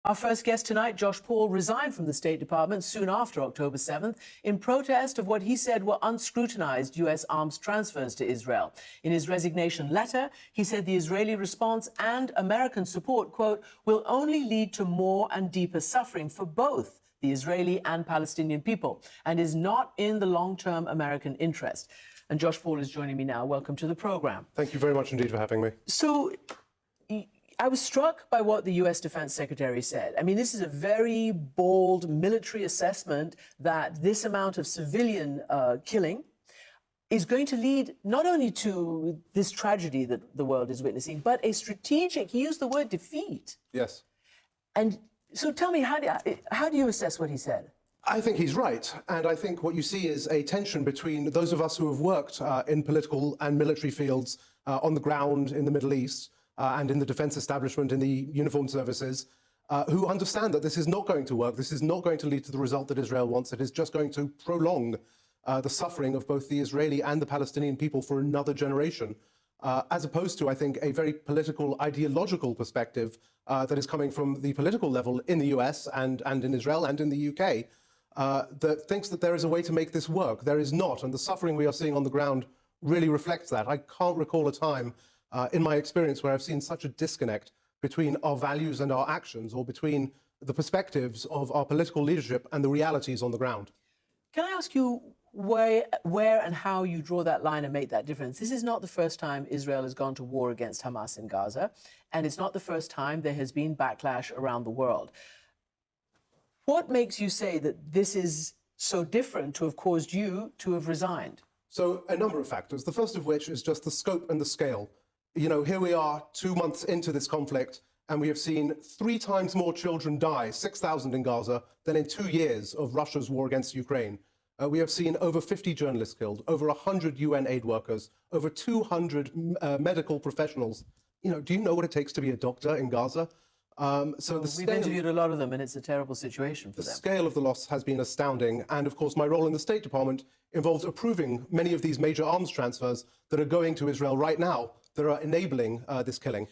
Our first guest tonight, JoshPaul, resigned from the State Department soon after October 7th in protest of what he said were unscrutinized U.S. arms transfers to Israel. In his resignation letter, he said the Israeli response and American support, quote, will only lead to more and deeper suffering for both the Israeli and Palestinian people and is not in the long-term American interest. And JoshPaul is joining me now. Welcome to the program. Thank you very much indeed for having me. So, I was struck by what the U.S. Defense Secretary said. I mean, this is a very bold military assessment that this amount of civilian killing is going to lead not only to this tragedy that the world is witnessing, but a strategic, he used the word defeat. Yes. And so tell me, how do you assess what he said? I think he's right. And I think what you see is a tension between those of us who have worked in political and military fields on the ground in the Middle East, and in the defense establishment, in the uniformed services, who understand that this is not going to work. This is not going to lead to the result that Israel wants. It is just going to prolong the suffering of both the Israeli and the Palestinian people for another generation, as opposed to, I think, a very political, ideological perspective that is coming from the political level in the US and in Israel and in the UK, that thinks that there is a way to make this work. There is not, and the suffering we are seeing on the ground really reflects that. I can't recall a time in my experience where I've seen such a disconnect between our values and our actions, or between the perspectives of our political leadership and the realities on the ground. Can I ask you where and how you draw that line and make that difference? This is not the first time Israel has gone to war against Hamas in Gaza, and it's not the first time there has been backlash around the world. What makes you say that this is so different to have caused you to have resigned? So a number of factors, the first of which is just the scope and the scale. You know, here we are 2 months into this conflict, and we have seen 3 times more children die, 6,000 in Gaza, than in 2 years of Russia's war against Ukraine. We have seen over 50 journalists killed, over 100 UN aid workers, over 200 medical professionals. You know, do you know what it takes to be a doctor in Gaza? We've interviewed a lot of them, and it's a terrible situation for them. The scale of the loss has been astounding. And of course, my role in the State Department involves approving many of these major arms transfers that are going to Israel right now, that are enabling this killing.